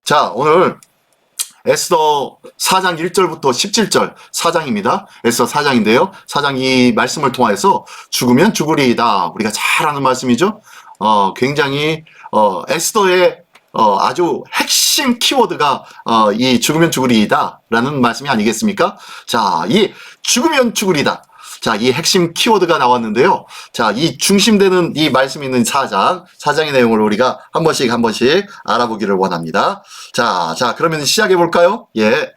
자, 오늘 에스더 4장 1절부터 17절 4장입니다. 에스더 4장인데요. 4장 이 말씀을 통해서 죽으면 죽으리이다. 우리가 잘 아는 말씀이죠. 굉장히 에스더의 아주 핵심 키워드가 이 죽으면 죽으리이다 라는 말씀이 아니겠습니까? 자, 이 죽으면 죽으리다. 자, 이 핵심 키워드가 나왔는데요. 자, 이 중심되는 이 말씀이 있는 4장의 내용을 우리가 한 번씩 알아보기를 원합니다. 자, 그러면 시작해 볼까요? 예.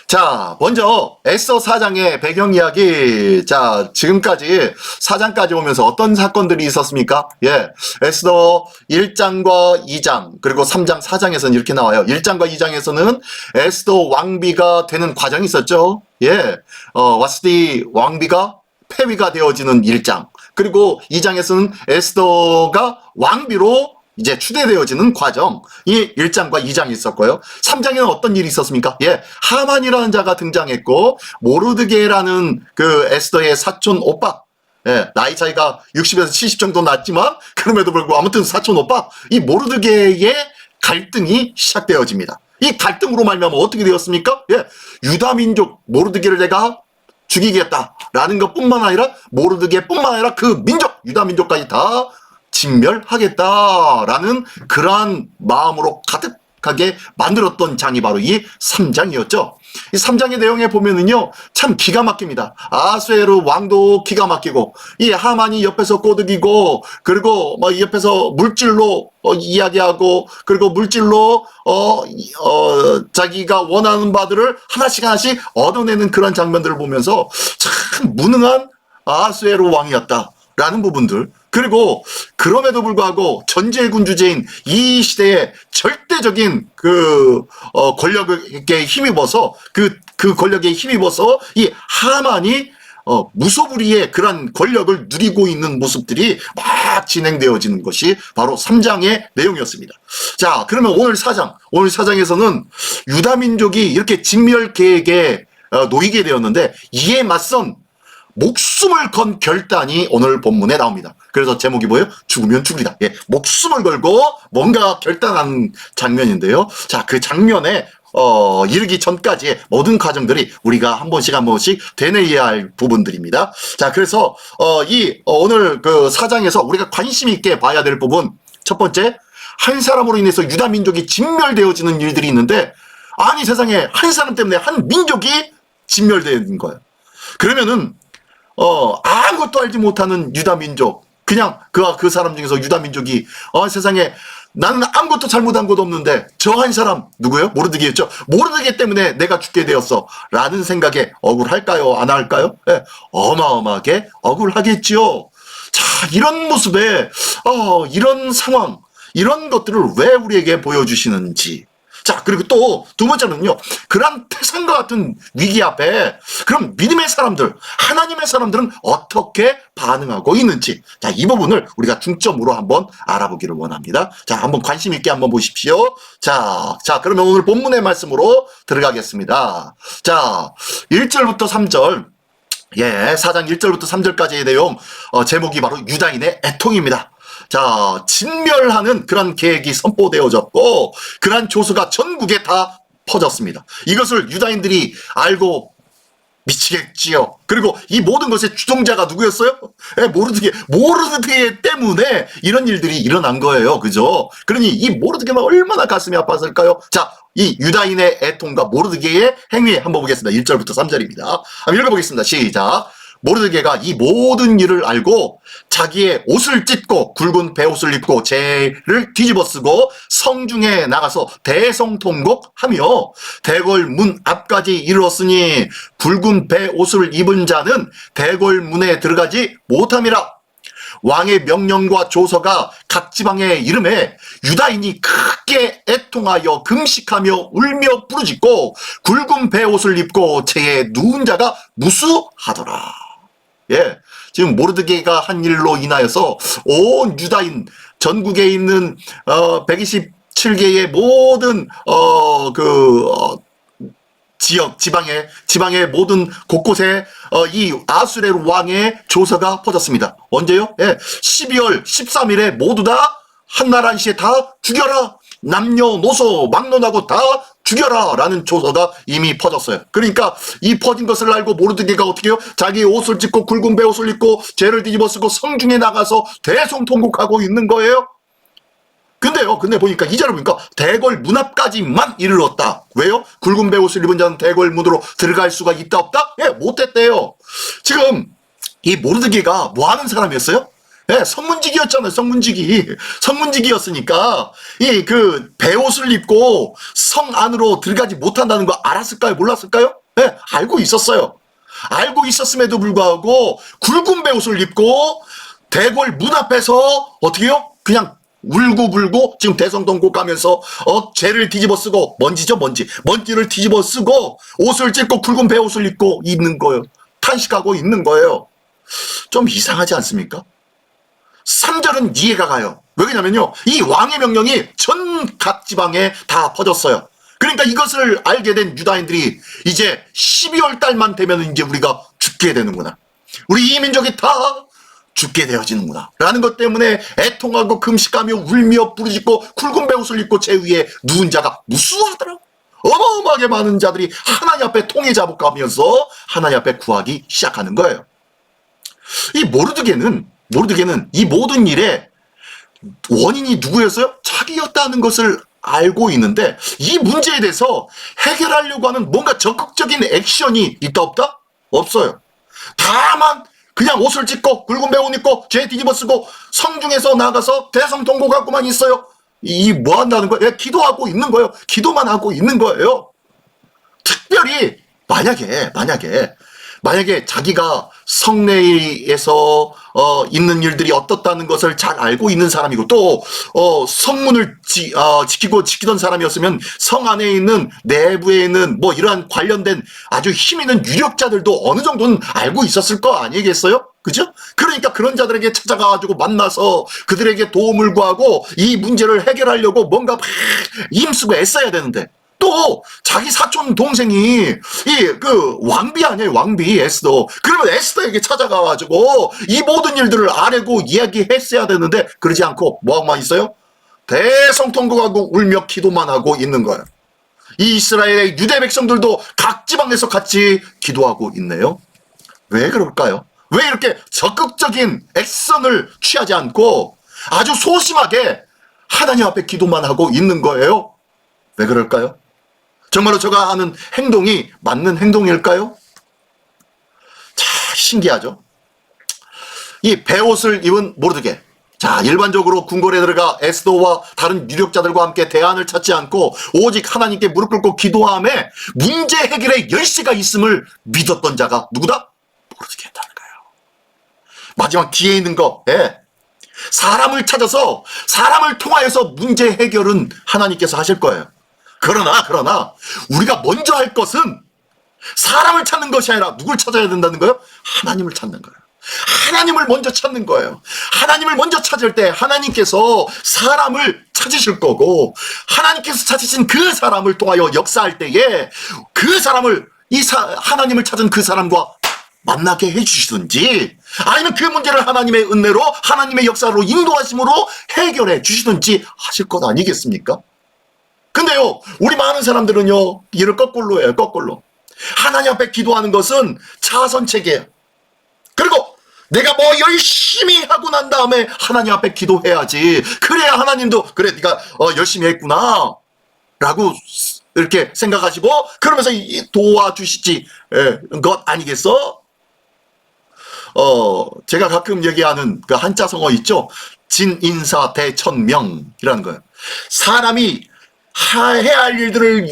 자, 먼저 에스더 4장의 배경 이야기. 자, 지금까지 4장까지 오면서 어떤 사건들이 있었습니까? 예. 에스더 1장과 2장, 그리고 3장, 4장에서는 이렇게 나와요. 1장과 2장에서는 에스더 왕비가 되는 과정이 있었죠. 예. 와스디 왕비가 폐위가 되어지는 1장. 그리고 2장에서는 에스더가 왕비로 이제 추대되어지는 과정, 이 1장과 2장이 있었고요. 3장에는 어떤 일이 있었습니까? 예, 하만이라는 자가 등장했고, 모르드게라는 그 에스더의 사촌 오빠, 예, 나이 차이가 60에서 70 정도 났지만, 그럼에도 불구하고 아무튼 사촌 오빠, 이 모르드게의 갈등이 시작되어집니다. 이 갈등으로 말미암아 어떻게 되었습니까? 예, 유다민족 모르드게를 내가 죽이겠다라는 것뿐만 아니라 모르드게뿐만 아니라 그 민족, 유다민족까지 다 진멸하겠다라는 그러한 마음으로 가득하게 만들었던 장이 바로 이 3장이었죠. 이 3장의 내용에 보면은요, 참 기가 막힙니다. 아수에르 왕도 기가 막히고, 이 하만이 옆에서 꼬드기고, 그리고 뭐 옆에서 물질로 이야기하고, 그리고 물질로 자기가 원하는 바들을 하나씩 얻어내는 그런 장면들을 보면서 참 무능한 아수에르 왕이었다라는 부분들. 그리고 그럼에도 불구하고 전제군 주제인 이 시대에 절대적인 그 권력에 힘입어서 그 권력에 힘입어서 이 하만이 무소불위의 그런 권력을 누리고 있는 모습들이 막 진행되어지는 것이 바로 3장의 내용이었습니다. 자, 그러면 오늘 4장에서는 유다민족이 이렇게 진멸 계획에 놓이게 되었는데 이에 맞선 목숨을 건 결단이 오늘 본문에 나옵니다. 그래서 제목이 뭐예요? 죽으면 죽으리다. 예, 목숨을 걸고 뭔가 결단한 장면인데요. 자, 그 장면에 이르기 전까지의 모든 과정들이 우리가 한 번씩 되뇌어야 할 부분들입니다. 자, 그래서 오늘 그 4장에서 우리가 관심 있게 봐야 될 부분, 첫 번째, 한 사람으로 인해서 유다 민족이 진멸되어지는 일들이 있는데, 아니 세상에 한 사람 때문에 한 민족이 진멸되는 거예요. 그러면은 아무것도 알지 못하는 유다 민족, 그냥 그 사람 중에서 유다 민족이 세상에 나는 아무것도 잘못한 것도 없는데 저 한 사람 누구예요? 모르드게였죠. 모르드게 때문에 내가 죽게 되었어 라는 생각에 억울할까요? 안 할까요? 네, 어마어마하게 억울하겠지요. 자, 이런 모습에 이런 상황, 이런 것들을 왜 우리에게 보여주시는지. 자, 그리고 또 두 번째는요, 그런 태산과 같은 위기 앞에 그럼 믿음의 사람들, 하나님의 사람들은 어떻게 반응하고 있는지, 자, 이 부분을 우리가 중점으로 한번 알아보기를 원합니다. 자, 한번 관심 있게 한번 보십시오. 자, 그러면 오늘 본문의 말씀으로 들어가겠습니다. 자, 1절부터 3절, 예, 4장 1절부터 3절까지의 내용, 제목이 바로 유다인의 애통입니다. 자, 진멸하는 그런 계획이 선포되어졌고, 그런 조서가 전국에 다 퍼졌습니다. 이것을 유다인들이 알고 미치겠지요. 그리고 이 모든 것의 주동자가 누구였어요? 모르드게 때문에 이런 일들이 일어난 거예요. 그죠? 그러니 이 모르드게가 얼마나 가슴이 아팠을까요? 자, 이 유다인의 애통과 모르드게의 행위 한번 보겠습니다. 1절부터 3절입니다. 한번 읽어보겠습니다. 시작. 모르드게가 이 모든 일을 알고 자기의 옷을 찢고 굵은 베옷을 입고 재를 뒤집어쓰고 성중에 나가서 대성통곡하며 대궐 문 앞까지 이르렀으니 굵은 베옷을 입은 자는 대궐 문에 들어가지 못함이라. 왕의 명령과 조서가 각 지방에 이름에 유다인이 크게 애통하여 금식하며 울며 부르짖고 굵은 베옷을 입고 재에 누운 자가 무수하더라. 예, 지금 모르드게가 한 일로 인하여서 온 유다인 전국에 있는 127개의 모든 지방의 모든 곳곳에 이 아수레르 왕의 조서가 퍼졌습니다. 언제요? 예, 12월 13일에 모두 다 한날 한시에 다 죽여라. 남녀노소 막론하고 다 죽여라 라는 조서가 이미 퍼졌어요. 그러니까 이 퍼진 것을 알고 모르드게가 어떻게 해요? 자기 옷을 찢고 굵은 베옷을 입고 죄를 뒤집어 쓰고 성중에 나가서 대성통곡하고 있는 거예요. 근데 보니까 이 절을 보니까 대궐 문 앞까지만 이르렀다. 왜요? 굵은 베옷을 입은 자는 대궐 문으로 들어갈 수가 있다 없다? 예, 못했대요. 지금 이 모르드게가 뭐 하는 사람이었어요? 예, 성문직이었잖아요. 성문직이었으니까 이 그 베옷을 입고 성 안으로 들어가지 못한다는 거 알았을까요? 몰랐을까요? 예, 알고 있었어요. 알고 있었음에도 불구하고 굵은 베옷을 입고 대궐 문 앞에서 어떻게 해요? 그냥 울고불고 지금 대성통곡 가면서 죄를 뒤집어 쓰고 먼지를 뒤집어 쓰고 옷을 찢고 굵은 베옷을 입고 있는 거예요. 탄식하고 있는 거예요. 좀 이상하지 않습니까? 3절은 이해가 가요. 왜냐면요, 이 왕의 명령이 전 각 지방에 다 퍼졌어요. 그러니까 이것을 알게 된 유다인들이 이제 12월 달만 되면 이제 우리가 죽게 되는구나. 우리 이 민족이 다 죽게 되어지는구나 라는 것 때문에 애통하고 금식하며 울며 부르짖고 굵은 베옷을 입고 제 위에 누운 자가 무수하더라고. 어마어마하게 많은 자들이 하나님 앞에 통해 잡아가면서 하나님 앞에 구하기 시작하는 거예요. 이 모르드게는 이 모든 일에 원인이 누구였어요? 자기였다는 것을 알고 있는데 이 문제에 대해서 해결하려고 하는 뭔가 적극적인 액션이 있다 없다? 없어요. 다만 그냥 옷을 찢고 굵은 베옷 입고 죄 뒤집어 쓰고 성중에서 나가서 대성통곡하고만 있어요. 이 뭐 한다는 거예요? 기도하고 있는 거예요. 기도만 하고 있는 거예요. 특별히 만약에 자기가 성내에서 있는 일들이 어떻다는 것을 잘 알고 있는 사람이고 또 성문을 지키던 사람이었으면 성 안에 있는 내부에 있는 뭐 이러한 관련된 아주 힘 있는 유력자들도 어느 정도는 알고 있었을 거 아니겠어요? 그죠? 그러니까 그런 자들에게 찾아가가지고 만나서 그들에게 도움을 구하고 이 문제를 해결하려고 뭔가 막 힘쓰고 애써야 되는데 또 자기 사촌 동생이 왕비 아니에요, 왕비 에스더. 그러면 에스더에게 찾아가가지고 이 모든 일들을 아뢰고 이야기했어야 되는데 그러지 않고 뭐하고만 있어요? 대성통곡하고 울며 기도만 하고 있는 거예요. 이 이스라엘의 유대 백성들도 각 지방에서 같이 기도하고 있네요. 왜 그럴까요? 왜 이렇게 적극적인 액션을 취하지 않고 아주 소심하게 하나님 앞에 기도만 하고 있는 거예요? 왜 그럴까요? 정말로 제가 하는 행동이 맞는 행동일까요? 자, 신기하죠? 이 베옷을 입은 모르드게. 자, 일반적으로 궁궐에 들어가 에스더와 다른 유력자들과 함께 대안을 찾지 않고 오직 하나님께 무릎 꿇고 기도함에 문제 해결의 열쇠가 있음을 믿었던 자가 누구다? 모르드게였다는 거예요. 마지막 뒤에 있는 거, 사람을 찾아서 사람을 통하여서 문제 해결은 하나님께서 하실 거예요. 그러나 우리가 먼저 할 것은 사람을 찾는 것이 아니라 누굴 찾아야 된다는 거예요? 하나님을 찾는 거예요. 하나님을 먼저 찾는 거예요. 하나님을 먼저 찾을 때 하나님께서 사람을 찾으실 거고 하나님께서 찾으신 그 사람을 통하여 역사할 때에 그 사람을 하나님을 찾은 그 사람과 만나게 해주시든지 아니면 그 문제를 하나님의 은혜로 하나님의 역사로 인도하심으로 해결해 주시든지 하실 것 아니겠습니까? 근데요, 우리 많은 사람들은요, 이를 거꾸로 해요, 거꾸로. 하나님 앞에 기도하는 것은 자선책이에요. 그리고 내가 뭐 열심히 하고 난 다음에 하나님 앞에 기도해야지. 그래야 하나님도, 그래, 네가 열심히 했구나. 라고 이렇게 생각하시고, 그러면서 도와주시지, 것 아니겠어? 제가 가끔 얘기하는 그 한자 성어 있죠? 진인사 대천명이라는 거예요. 사람이 해야 할 일들을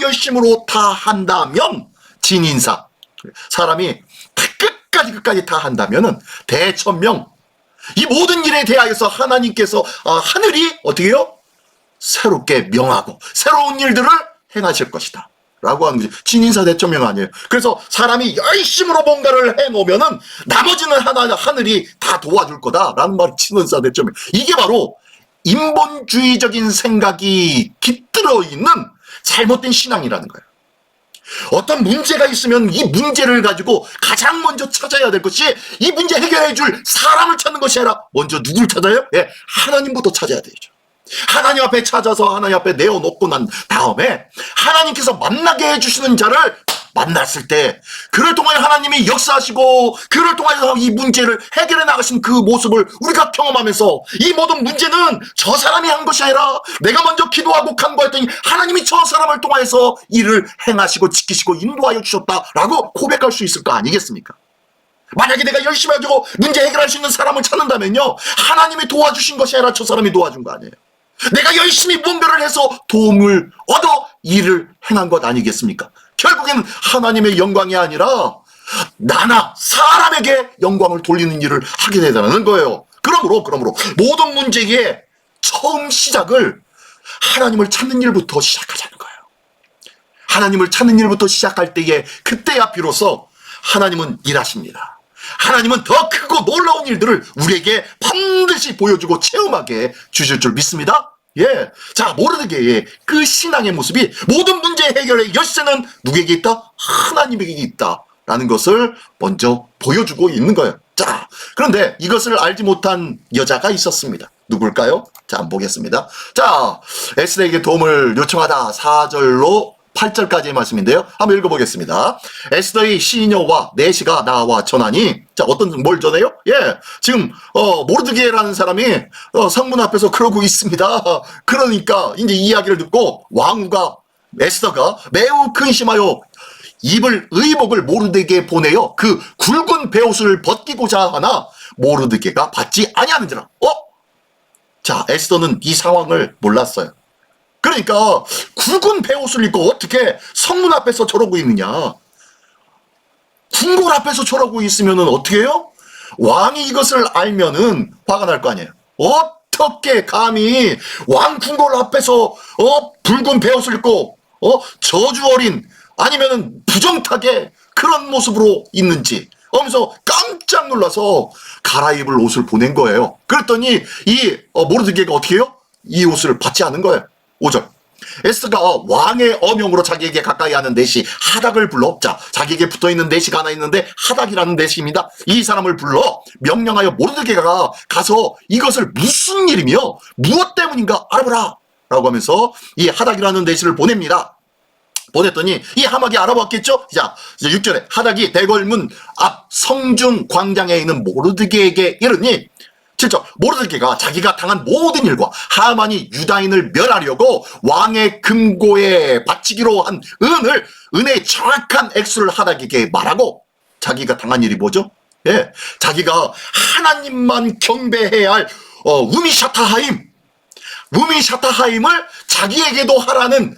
열심으로 다 한다면 진인사, 사람이 끝까지 다 한다면은 대천명, 이 모든 일에 대하여서 하나님께서 하늘이 어떻게 해요? 새롭게 명하고 새로운 일들을 행하실 것이다 라고 하는 거지. 진인사 대천명 아니에요. 그래서 사람이 열심으로 뭔가를 해놓으면은 나머지는 하늘이 다 도와줄 거다라는 말이 진인사 대천명. 이게 바로 인본주의적인 생각이 깃들어 있는 잘못된 신앙이라는 거예요. 어떤 문제가 있으면 이 문제를 가지고 가장 먼저 찾아야 될 것이 이 문제 해결해 줄 사람을 찾는 것이 아니라 먼저 누굴 찾아요? 하나님부터 찾아야 되죠. 하나님 앞에 찾아서 하나님 앞에 내어놓고 난 다음에 하나님께서 만나게 해주시는 자를 만났을 때 그를 통하여 하나님이 역사하시고 그를 통하여 이 문제를 해결해 나가신 그 모습을 우리가 경험하면서 이 모든 문제는 저 사람이 한 것이 아니라 내가 먼저 기도하고 간구했더니 하나님이 저 사람을 통하여서 일을 행하시고 지키시고 인도하여 주셨다라고 고백할 수 있을 거 아니겠습니까? 만약에 내가 열심히 가지고 문제 해결할 수 있는 사람을 찾는다면요, 하나님이 도와주신 것이 아니라 저 사람이 도와준 거 아니에요. 내가 열심히 뭔가를 해서 도움을 얻어 일을 행한 것 아니겠습니까? 결국엔 하나님의 영광이 아니라 나나 사람에게 영광을 돌리는 일을 하게 되다는 거예요. 그러므로 모든 문제의 처음 시작을 하나님을 찾는 일부터 시작하자는 거예요. 하나님을 찾는 일부터 시작할 때에 그때야 비로소 하나님은 일하십니다. 하나님은 더 크고 놀라운 일들을 우리에게 반드시 보여주고 체험하게 주실 줄 믿습니다. 예. 자, 모르드게의 그 신앙의 모습이 모든 문제 해결의 열쇠는 누구에게 있다? 하나님에게 있다라는 것을 먼저 보여주고 있는 거예요. 자, 그런데 이것을 알지 못한 여자가 있었습니다. 누굴까요? 자, 한번 보겠습니다. 자, 에스더에게 도움을 요청하다 4절로 8절까지의 말씀인데요. 한번 읽어보겠습니다. 에스더의 시녀와 내시가 나와 전하니, 자, 뭘 전해요? 예, 지금 모르드게라는 사람이 성문 앞에서 그러고 있습니다. 그러니까 이제 이야기를 듣고 왕후가 에스더가 매우 근심하여 의복을 모르드게에 보내어 그 굵은 베옷을 벗기고자 하나 모르드게가 받지 아니하는지라. 자, 에스더는 이 상황을 몰랐어요. 그러니까 굵은 베옷을 입고 어떻게 성문 앞에서 저러고 있느냐. 궁궐 앞에서 저러고 있으면 어떻게 해요? 왕이 이것을 알면은 화가 날 거 아니에요. 어떻게 감히 왕 궁궐 앞에서 붉은 베옷을 입고 저주 어린 아니면은 부정타게 그런 모습으로 있는지 하면서 깜짝 놀라서 갈아입을 옷을 보낸 거예요. 그랬더니 이 모르드게가 어떻게 해요? 이 옷을 받지 않은 거예요. 5절. 에스더가 왕의 어명으로 자기에게 가까이 하는 내시 하닥을 불러, 자, 자기에게 붙어있는 내시가 하나 있는데 하닥이라는 내시입니다. 이 사람을 불러 명령하여 모르드게가 가서 이것을 무슨 일이며 무엇 때문인가 알아보라 라고 하면서 이 하닥이라는 내시를 보냅니다. 보냈더니 이 하닥이 알아봤겠죠? 자, 이제 6절에 하닥이 대궐문 앞 성중 광장에 있는 모르드게에게 이르니 7절, 모르드게가 자기가 당한 모든 일과 하만이 유다인을 멸하려고 왕의 금고에 바치기로 한 은혜의 정확한 액수를 하닥에게 말하고, 자기가 당한 일이 뭐죠? 예, 자기가 하나님만 경배해야 할 우미샤타하임을 자기에게도 하라는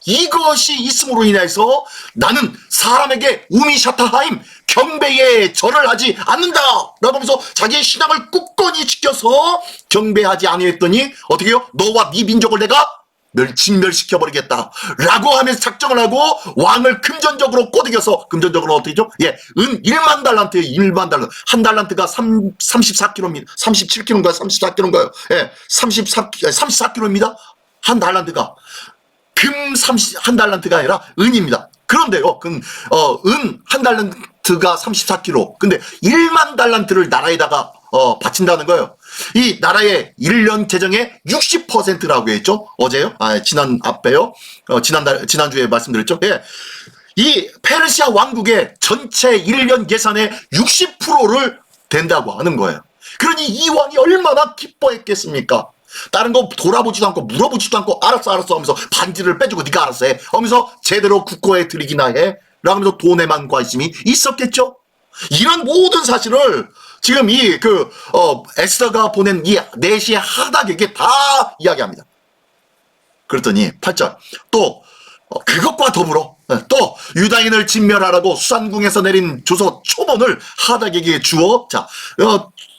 이것이 있음으로 인해서 나는 사람에게 우미샤타하임 경배에 절을 하지 않는다 라고 하면서 자기의 신앙을 굳건히 지켜서 경배하지 아니했더니 어떻게 해요? 너와 네 민족을 내가 진멸시켜버리겠다 라고 하면서 작정을 하고 왕을 금전적으로 꼬드겨서, 금전적으로 어떻게죠? 예, 은 1만 달란트에 1만 달란트, 한 달란트가 34kg입니다. 37kg인가요? 34kg인가요? 예, 34kg입니다. 한 달란트가 한 달란트가 아니라 은입니다. 그런데요, 은 한 달란트가 34kg. 근데 1만 달란트를 나라에다가 바친다는 거예요. 이 나라의 1년 재정의 60%라고 했죠. 어제요? 지난주에 말씀드렸죠. 예. 이 페르시아 왕국의 전체 1년 예산의 60%를 된다고 하는 거예요. 그러니 이 왕이 얼마나 기뻐했겠습니까? 다른 거 돌아보지도 않고 물어보지도 않고 알았어 하면서 반지를 빼주고 네가 알아서 해 하면서 제대로 국고에 들이기나 해 라면서 돈에만 관심이 있었겠죠. 이런 모든 사실을 지금 에스더가 보낸 이 내시의 하닥에게 다 이야기합니다. 그랬더니 8절, 또 그것과 더불어 또 유다인을 진멸하라고 수산궁에서 내린 조서 초본을 하닥에게 주어, 자,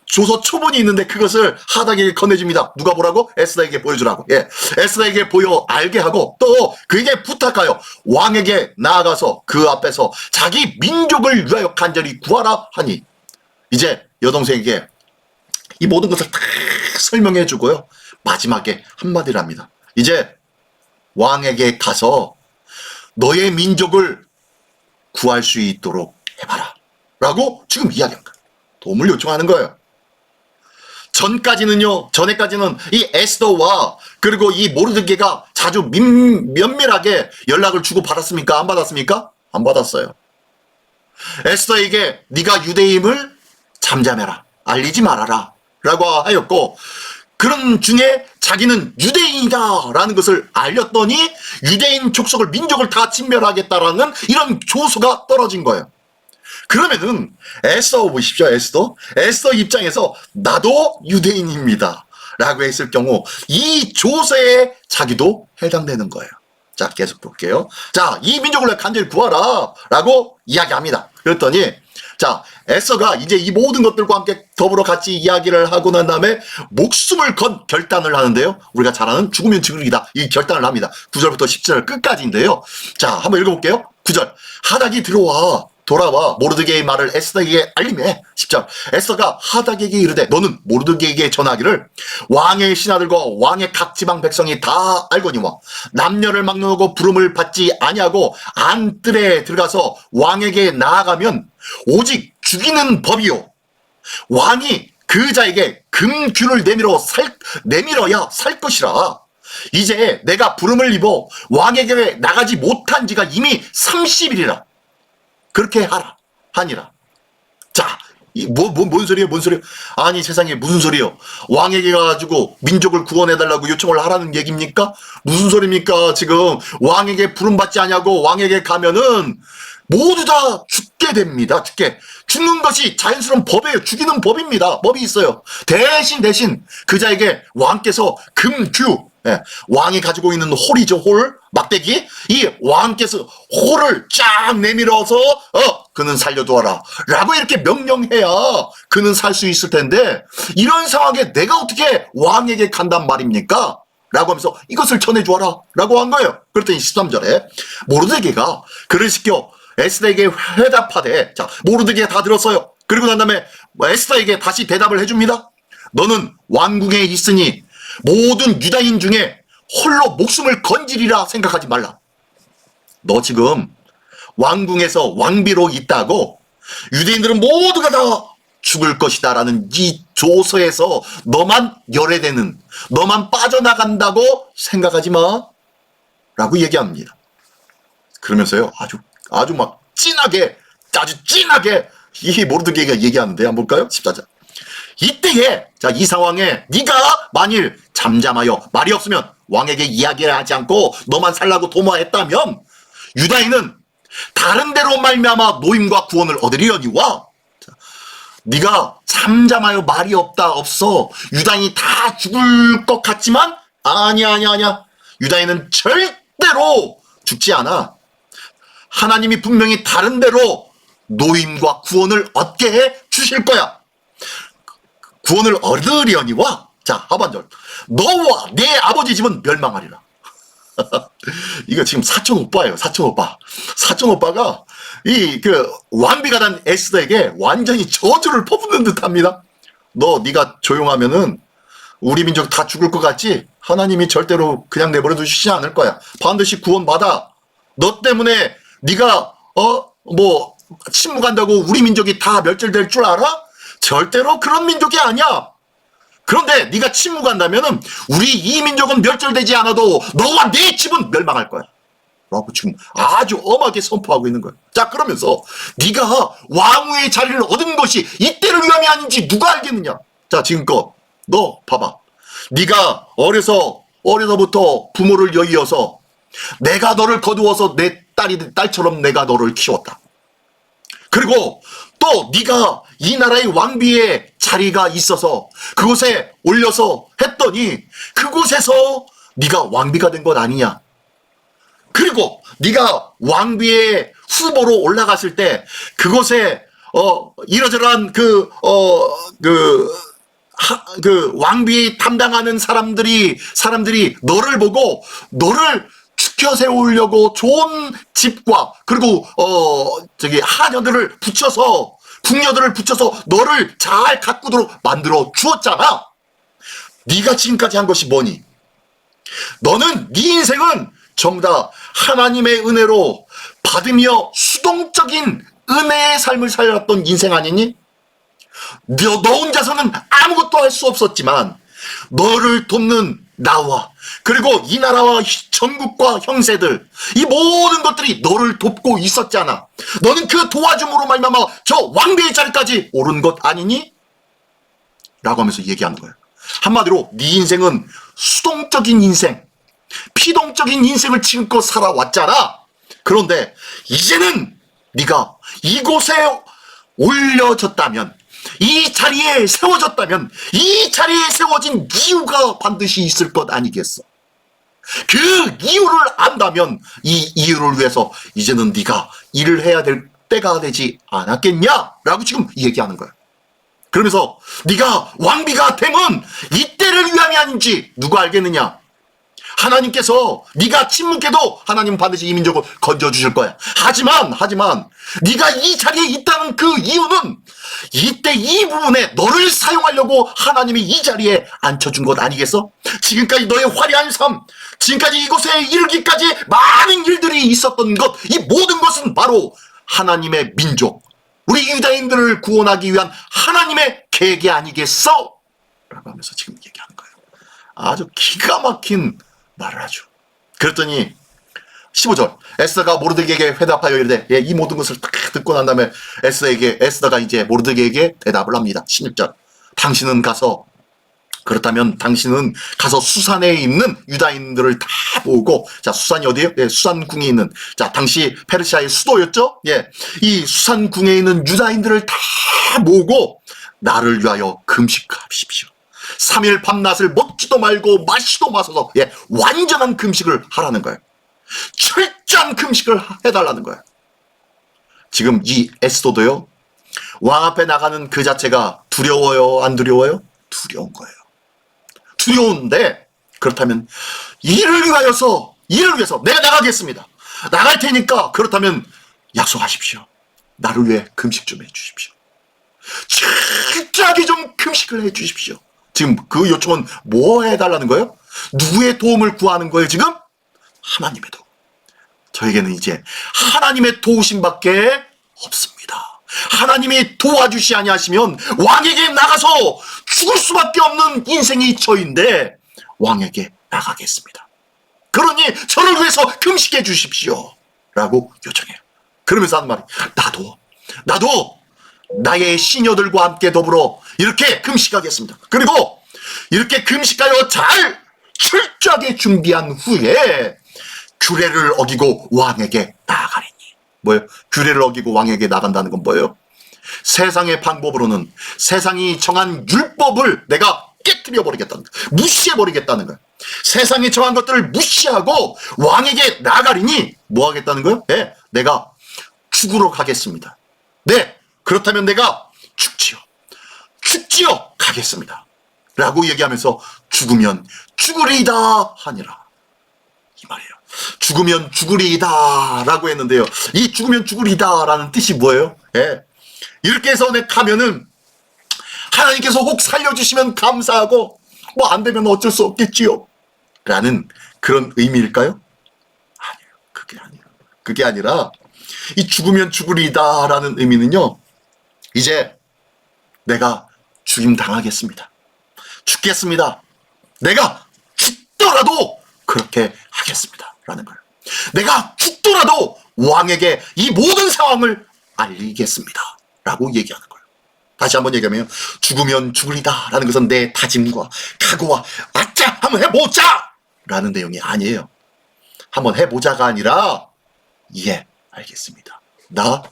조서 초본이 있는데 그것을 하닥에게 건네줍니다. 누가 보라고? 에스더에게 보여주라고. 예, 에스더에게 보여 알게 하고 또 그에게 부탁하여 왕에게 나아가서 그 앞에서 자기 민족을 위하여 간절히 구하라 하니, 이제 여동생에게 이 모든 것을 다 설명해 주고요, 마지막에 한마디를 합니다. 이제 왕에게 가서 너의 민족을 구할 수 있도록 해봐라 라고 지금 이야기한 거예요. 도움을 요청하는 거예요. 전에까지는 이 에스더와 그리고 이 모르드게가 자주 면밀하게 연락을 주고 받았습니까? 안 받았습니까? 안 받았어요. 에스더에게 네가 유대임을 잠잠해라, 알리지 말아라 라고 하였고, 그런 중에 자기는 유대인이다 라는 것을 알렸더니 유대인 족속을, 민족을 다 진멸하겠다라는 이런 조서가 떨어진 거예요. 그러면은 에스더 보십시오. 에스더 입장에서 나도 유대인입니다 라고 했을 경우 이 조서에 자기도 해당되는 거예요. 자, 계속 볼게요. 자, 이 민족을 간절히 구하라 라고 이야기합니다. 그랬더니 자, 에스더가 이제 이 모든 것들과 함께 더불어 같이 이야기를 하고 난 다음에 목숨을 건 결단을 하는데요. 우리가 잘 아는 죽으면 즉위이다, 이 결단을 합니다. 9절부터 10절 끝까지인데요. 자, 한번 읽어볼게요. 9절. 하닥이 돌아와 모르드게의 말을 에스더에게 알림해. 10절. 에스더가 하닥에게 이르되 너는 모르드게에게 전하기를 왕의 신하들과 왕의 각 지방 백성이 다 알거니와 남녀를 막론하고 부름을 받지 아니하고 안뜰에 들어가서 왕에게 나아가면 오직 죽이는 법이요 왕이 그 자에게 금규를 내밀어야 살 것이라. 이제 내가 부름을 입어 왕에게 나가지 못한 지가 이미 30일이라. 그렇게 하니라. 자, 뭔 소리예요? 아니, 세상에 무슨 소리요? 왕에게 가가지고 민족을 구원해달라고 요청을 하라는 얘기입니까? 무슨 소리입니까? 지금 왕에게 부름받지 않냐고 왕에게 가면은 모두 다 죽게 됩니다. 죽는 것이 자연스러운 법이에요. 죽이는 법입니다. 법이 있어요. 대신 그 자에게 왕께서 금규, 왕이 가지고 있는 홀이죠, 홀, 막대기. 이 왕께서 홀을 쫙 내밀어서 그는 살려두어라 라고 이렇게 명령해야 그는 살 수 있을 텐데, 이런 상황에 내가 어떻게 왕에게 간단 말입니까? 라고 하면서 이것을 전해주어라 라고 한 거예요. 그랬더니 13절에 모르드게가 그를 시켜 에스더에게 회답하되, 자, 모르드게가 다 들었어요. 그리고 난 다음에 에스더에게 다시 대답을 해줍니다. 너는 왕궁에 있으니 모든 유다인 중에 홀로 목숨을 건지리라 생각하지 말라. 너 지금 왕궁에서 왕비로 있다고 유대인들은 모두가 다 죽을 것이다 라는 이 조서에서 너만 열애되는, 너만 빠져나간다고 생각하지 마 라고 얘기합니다. 그러면서요 아주 막 아주 진하게 이 모르드게가 얘기하는데, 한번 볼까요? 14절. 이때에, 자, 이 상황에 네가 만일 잠잠하여 말이 없으면 왕에게 이야기를 하지 않고 너만 살라고 도모했다면 유다인은 다른 데로 말미암아 노임과 구원을 얻으리려니와, 네가 잠잠하여 말이 없어 유다인이 다 죽을 것 같지만 아니야. 유다인은 절대로 죽지 않아. 하나님이 분명히 다른 데로 노임과 구원을 얻게 해 주실 거야. 구원을 얻으려니와, 자, 하반절. 너와 내 아버지 집은 멸망하리라. 이거 지금 사촌 오빠예요. 사촌 오빠가 왕비가 난 에스더에게 완전히 저주를 퍼붓는 듯합니다. 네가 조용하면은 우리 민족 다 죽을 것 같지? 하나님이 절대로 그냥 내버려 두시지 않을 거야. 반드시 구원받아. 너 때문에 네가 침묵한다고 우리 민족이 다 멸절될 줄 알아? 절대로 그런 민족이 아니야. 그런데 네가 침묵한다면은 우리 이 민족은 멸절되지 않아도 너와 네 집은 멸망할 거야 라고 지금 아주 엄하게 선포하고 있는 거야. 자, 그러면서 네가 왕후의 자리를 얻은 것이 이때를 위함이 아닌지 누가 알겠느냐. 자, 지금껏 너 봐봐. 네가 어려서부터 부모를 여의어서 내가 너를 거두어서 내 딸처럼 내가 너를 키웠다. 그리고 또 네가 이 나라의 왕비의 자리가 있어서 그곳에 올려서 했더니 그곳에서 네가 왕비가 된 것 아니냐. 그리고 네가 왕비의 후보로 올라갔을 때 그곳에 이러저러한 왕비 담당하는 사람들이 너를 보고 너를 축혀 세우려고 좋은 집과 그리고 하녀들을 붙여서, 궁녀들을 붙여서 너를 잘 가꾸도록 만들어 주었잖아. 네가 지금까지 한 것이 뭐니? 너는 네 인생은 전부 다 하나님의 은혜로 받으며 수동적인 은혜의 삶을 살았던 인생 아니니? 너 혼자서는 아무것도 할 수 없었지만 너를 돕는 나와 그리고 이 나라와 전국과 형세들 이 모든 것들이 너를 돕고 있었잖아. 너는 그 도와줌으로 말미암아 저 왕비의 자리까지 오른 것 아니니? 라고 하면서 얘기하는 거예요. 한마디로 네 인생은 수동적인 인생, 피동적인 인생을 지금껏 살아왔잖아. 그런데 이제는 네가 이곳에 올려졌다면, 이 자리에 세워졌다면 이 자리에 세워진 이유가 반드시 있을 것 아니겠어. 그 이유를 안다면 이 이유를 위해서 이제는 네가 일을 해야 될 때가 되지 않았겠냐라고 지금 얘기하는 거야. 그러면서 네가 왕비가 됨은 이때를 위함이 아닌지 누가 알겠느냐. 하나님께서 네가 침묵해도 하나님은 반드시 이 민족을 건져주실 거야. 하지만 네가 이 자리에 있다는 그 이유는 이때 이 부분에 너를 사용하려고 하나님이 이 자리에 앉혀준 것 아니겠어? 지금까지 너의 화려한 삶, 지금까지 이곳에 이르기까지 많은 일들이 있었던 것, 이 모든 것은 바로 하나님의 민족, 우리 유다인들을 구원하기 위한 하나님의 계획이 아니겠어? 라고 하면서 지금 얘기하는 거예요. 아주 기가 막힌 말을 하죠. 그랬더니 15절 에스더가 모르드게에게 회답하여 이르되, 이 모든 것을 딱 듣고 난 다음에 에스더가 이제 모르드게에게 대답을 합니다. 16절 당신은 가서, 그렇다면 당신은 가서 수산에 있는 유다인들을 다 모으고, 자, 수산이 어디예요? 수산궁에 있는, 자, 당시 페르시아의 수도였죠? 이 수산궁에 있는 유다인들을 다 모으고 나를 위하여 금식하십시오. 3일 밤낮을 먹지도 말고 마시도 마셔서 완전한 금식을 하라는 거예요. 철저한 금식을 해달라는 거예요. 지금 이 에스더도요, 왕 앞에 나가는 그 자체가 두려워요? 안 두려워요? 두려운 거예요. 두려운데, 그렇다면 이를 위해서 내가 나가겠습니다. 나갈 테니까 그렇다면 약속하십시오. 나를 위해 금식 좀 해주십시오. 철저하게 좀 금식을 해주십시오. 지금 그 요청은 뭐 해달라는 거예요? 누구의 도움을 구하는 거예요 지금? 하나님의 도움. 저에게는 이제 하나님의 도우심밖에 없습니다. 하나님이 도와주시 아니하시면 왕에게 나가서 죽을 수밖에 없는 인생이 저인데 왕에게 나가겠습니다. 그러니 저를 위해서 금식해 주십시오 라고 요청해요. 그러면서 하는 말이, 나도 나의 시녀들과 함께 더불어 이렇게 금식하겠습니다. 그리고 이렇게 금식하여 잘 철저하게 준비한 후에 규례를 어기고 왕에게 나아가리니. 뭐예요? 규례를 어기고 왕에게 나간다는 건 뭐예요? 세상의 방법으로는 세상이 정한 율법을 내가 깨트려 버리겠다는 거예요. 무시해 버리겠다는 거예요. 세상이 정한 것들을 무시하고 왕에게 나아가리니 뭐 하겠다는 거예요? 내가 죽으러 가겠습니다. 그렇다면 내가 죽지요 가겠습니다 라고 얘기하면서 죽으면 죽으리이다 하니라, 이 말이에요. 죽으면 죽으리이다 라고 했는데요, 이 죽으면 죽으리이다 라는 뜻이 뭐예요? 이렇게 해서 가면은 하나님께서 혹 살려주시면 감사하고 뭐 안 되면 어쩔 수 없겠지요 라는 그런 의미일까요? 아니에요. 그게 아니라 이 죽으면 죽으리이다 라는 의미는요, 이제 내가 죽임 당하겠습니다. 죽겠습니다. 내가 죽더라도 그렇게 하겠습니다 라는 거예요. 내가 죽더라도 왕에게 이 모든 상황을 알리겠습니다 라고 얘기하는 거예요. 다시 한번 얘기하면 죽으면 죽으리다 라는 것은 내 다짐과 각오와 아짜 한번 해보자 라는 내용이 아니에요. 한번 해보자가 아니라 알겠습니다. 나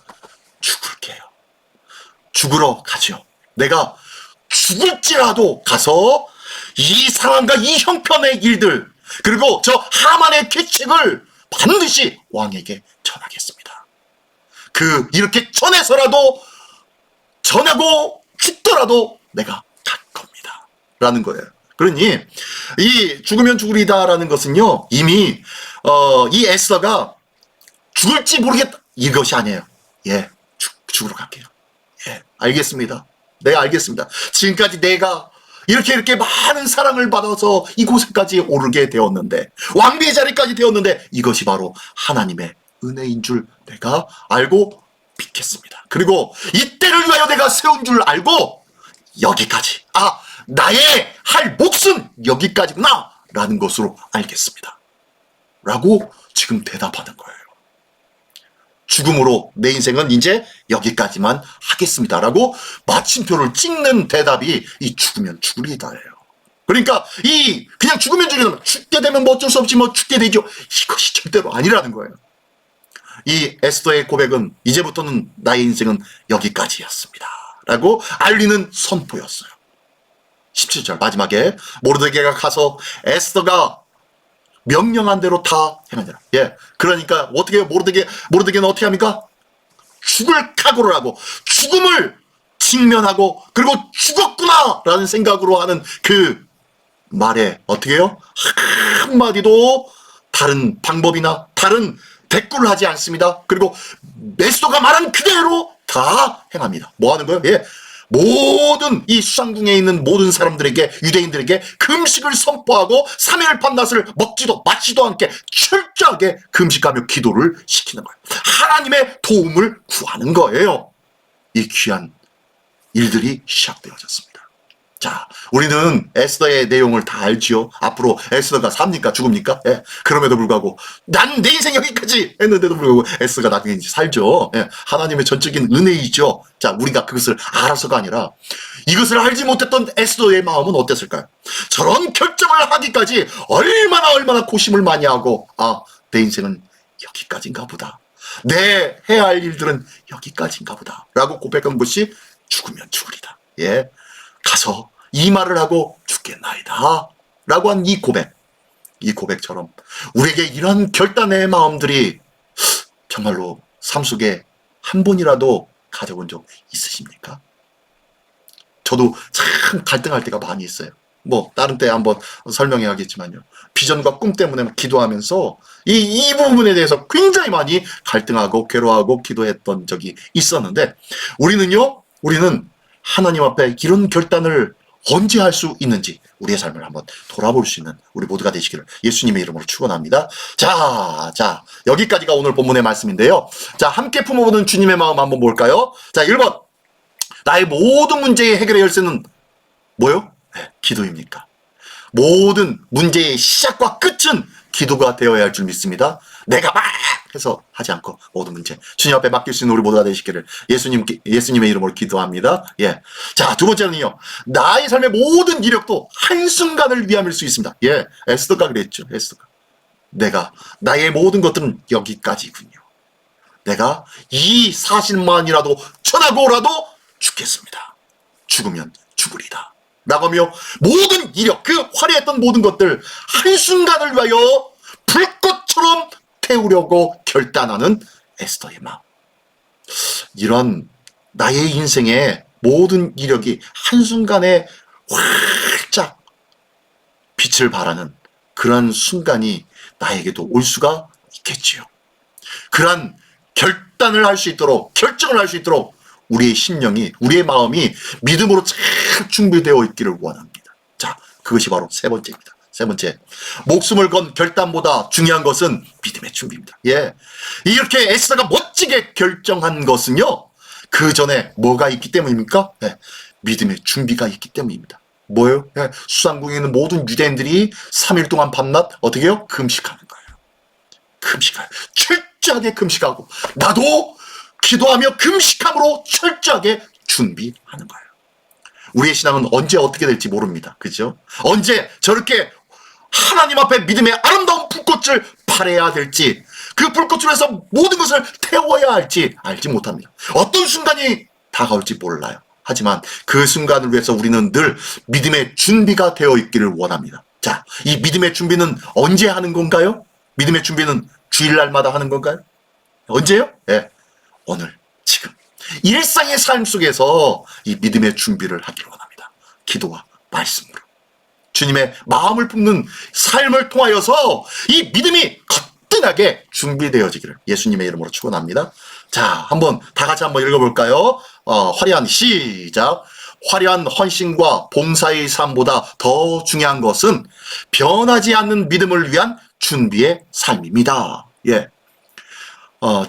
죽을게요. 죽으러 가죠. 내가 죽을지라도 가서 이 상황과 이 형편의 일들, 그리고 저 하만의 계책을 반드시 왕에게 전하겠습니다. 이렇게 전하고 죽더라도 내가 갈 겁니다 라는 거예요. 그러니 이 죽으면 죽으리다라는 것은요, 이미 이 에스더가 죽을지 모르겠다 이것이 아니에요. 죽으러 갈게요. 알겠습니다. 네, 알겠습니다. 지금까지 내가 이렇게 많은 사랑을 받아서 이곳까지 오르게 되었는데, 왕비의 자리까지 되었는데, 이것이 바로 하나님의 은혜인 줄 내가 알고 믿겠습니다. 그리고 이때를 위하여 내가 세운 줄 알고 여기까지. 나의 할 몫은 여기까지구나 라는 것으로 알겠습니다. 라고 지금 대답하는 거예요. 죽음으로 내 인생은 이제 여기까지만 하겠습니다 라고 마침표를 찍는 대답이 이 죽으면 죽으리다예요. 그러니까 그냥 죽으면 죽으면 죽게 되면 뭐 어쩔 수 없지 뭐 죽게 되죠. 이것이 절대로 아니라는 거예요. 이 에스더의 고백은 이제부터는 나의 인생은 여기까지였습니다 라고 알리는 선포였어요. 17절 마지막에 모르드게가 가서 에스더가 명령한 대로 다 행하니라. 그러니까 어떻게 해요? 모르드게는 어떻게 합니까? 죽을 각오를 하고 죽음을 직면하고 그리고 죽었구나 라는 생각으로 하는 그 말에 어떻게 해요? 한마디도 다른 방법이나 다른 대꾸를 하지 않습니다. 그리고 에스더가 말한 그대로 다 행합니다. 뭐 하는 거예요? 모든 이 수상궁에 있는 모든 사람들에게, 유대인들에게 금식을 선포하고 3일 밤낮을 먹지도 마시지도 않게 철저하게 금식하며 기도를 시키는 거예요. 하나님의 도움을 구하는 거예요. 이 귀한 일들이 시작되어졌습니다. 자, 우리는 에스더의 내용을 다 알지요. 앞으로 에스더가 삽니까? 죽습니까? 그럼에도 불구하고 난 내 인생 여기까지 했는데도 불구하고 에스더가 나중에 이제 살죠. 하나님의 전적인 은혜이죠. 자, 우리가 그것을 알아서가 아니라 이것을 알지 못했던 에스더의 마음은 어땠을까요? 저런 결정을 하기까지 얼마나 고심을 많이 하고 내 인생은 여기까지인가 보다. 내 해야 할 일들은 여기까지인가 보다 라고 고백한 것이 죽으면 죽으리다. 가서 이 말을 하고 죽겠나이다 라고 한 이 고백처럼 우리에게 이런 결단의 마음들이 정말로 삶 속에 한 번이라도 가져본 적 있으십니까? 저도 참 갈등할 때가 많이 있어요. 뭐 다른 때 한번 설명해야겠지만요. 비전과 꿈 때문에 기도하면서 이 부분에 대해서 굉장히 많이 갈등하고 괴로워하고 기도했던 적이 있었는데 우리는 하나님 앞에 이런 결단을 언제 할 수 있는지 우리의 삶을 한번 돌아볼 수 있는 우리 모두가 되시기를 예수님의 이름으로 축원합니다. 자, 여기까지가 오늘 본문의 말씀인데요. 자, 함께 품어보는 주님의 마음 한번 볼까요? 자, 1번. 나의 모든 문제의 해결의 열쇠는 뭐요? 기도입니까? 모든 문제의 시작과 끝은 기도가 되어야 할 줄 믿습니다. 내가 막 해서 하지 않고 모든 문제 주님 앞에 맡길 수 있는 우리 모두가 되시기를 예수님의 이름으로 기도합니다. 자, 두 번째는요. 나의 삶의 모든 이력도 한순간을 위함일 수 있습니다. 에스더가 그랬죠. 나의 모든 것들은 여기까지군요. 내가 이 사실만이라도 전하고라도 죽겠습니다. 죽으면 죽으리다. 라고 하며 모든 이력, 그 화려했던 모든 것들 한순간을 위하여 불꽃처럼 태우려고 결단하는 에스더의 마음. 이런 나의 인생의 모든 이력이 한순간에 활짝 빛을 발하는 그런 순간이 나에게도 올 수가 있겠지요. 그런 결단을 할 수 있도록, 결정을 할 수 있도록 우리의 심령이, 우리의 마음이 믿음으로 잘 준비되어 있기를 원합니다. 자, 그것이 바로 세 번째입니다. 세 번째, 목숨을 건 결단보다 중요한 것은 믿음의 준비입니다. 이렇게 에스더가 멋지게 결정한 것은요, 그 전에 뭐가 있기 때문입니까? 믿음의 준비가 있기 때문입니다. 뭐예요? 수상궁에 있는 모든 유대인들이 3일 동안 밤낮 어떻게 해요? 금식하는 거예요. 철저하게 금식하고 나도 기도하며 금식함으로 철저하게 준비하는 거예요. 우리의 신앙은 언제 어떻게 될지 모릅니다. 그죠? 언제 저렇게 하나님 앞에 믿음의 아름다운 불꽃을 발해야 될지, 그 불꽃으로 해서 모든 것을 태워야 할지 알지 못합니다. 어떤 순간이 다가올지 몰라요. 하지만 그 순간을 위해서 우리는 늘 믿음의 준비가 되어 있기를 원합니다. 자, 이 믿음의 준비는 언제 하는 건가요? 믿음의 준비는 주일날마다 하는 건가요? 언제요? 오늘, 지금. 일상의 삶 속에서 이 믿음의 준비를 하기를 원합니다. 기도와 말씀으로. 주님의 마음을 품는 삶을 통하여서 이 믿음이 거뜬하게 준비되어지기를 예수님의 이름으로 축원합니다. 자, 한번 다 같이 한번 읽어볼까요? 화려한 시작. 화려한 헌신과 봉사의 삶보다 더 중요한 것은 변하지 않는 믿음을 위한 준비의 삶입니다.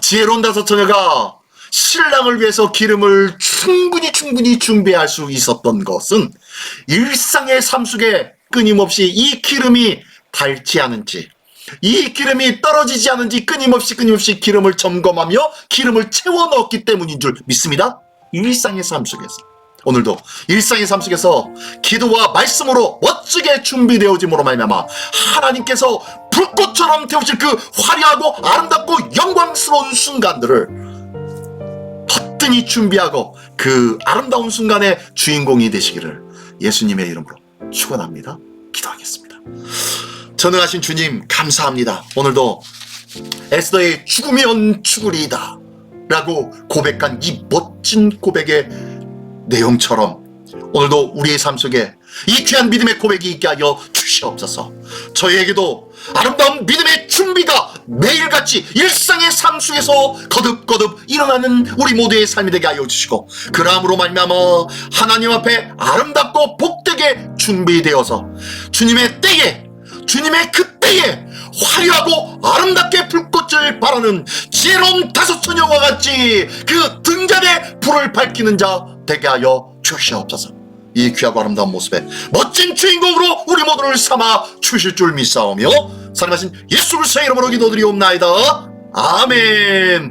지혜로운 다섯 처녀가 신랑을 위해서 기름을 충분히 준비할 수 있었던 것은 일상의 삶 속에 끊임없이 이 기름이 닳지 않은지, 이 기름이 떨어지지 않은지 끊임없이 기름을 점검하며 기름을 채워 넣었기 때문인 줄 믿습니다. 일상의 삶 속에서. 오늘도 일상의 삶 속에서 기도와 말씀으로 멋지게 준비되어짐으로 말미암아 하나님께서 불꽃처럼 태우실 그 화려하고 아름답고 영광스러운 순간들을 허튼히 준비하고 그 아름다운 순간의 주인공이 되시기를 예수님의 이름으로 축원합니다. 기도하겠습니다. 전능하신 주님 감사합니다. 오늘도 에스더의 죽으면 죽으리이다 라고 고백한 이 멋진 고백의 내용처럼 오늘도 우리의 삶 속에 이 귀한 믿음의 고백이 있게 하여 주시옵소서. 저희에게도 아름다운 믿음의 준비가 매일같이 일상의 삶 속에서 거듭 일어나는 우리 모두의 삶이 되게 하여 주시고, 그러함으로 말미암아 하나님 앞에 아름답고 복되게 준비되어서 주님의 때에, 주님의 그때에 화려하고 아름답게 불꽃을 발하는 지혜로운 다섯 처녀와 같이 그 등잔에 불을 밝히는 자 되게 하여 주시옵소서. 이 귀하고 아름다운 모습에 멋진 주인공으로 우리 모두를 삼아 주실 줄 믿사오며 살아가신 예수 그리스도의 이름으로 기도드리옵나이다. 아멘.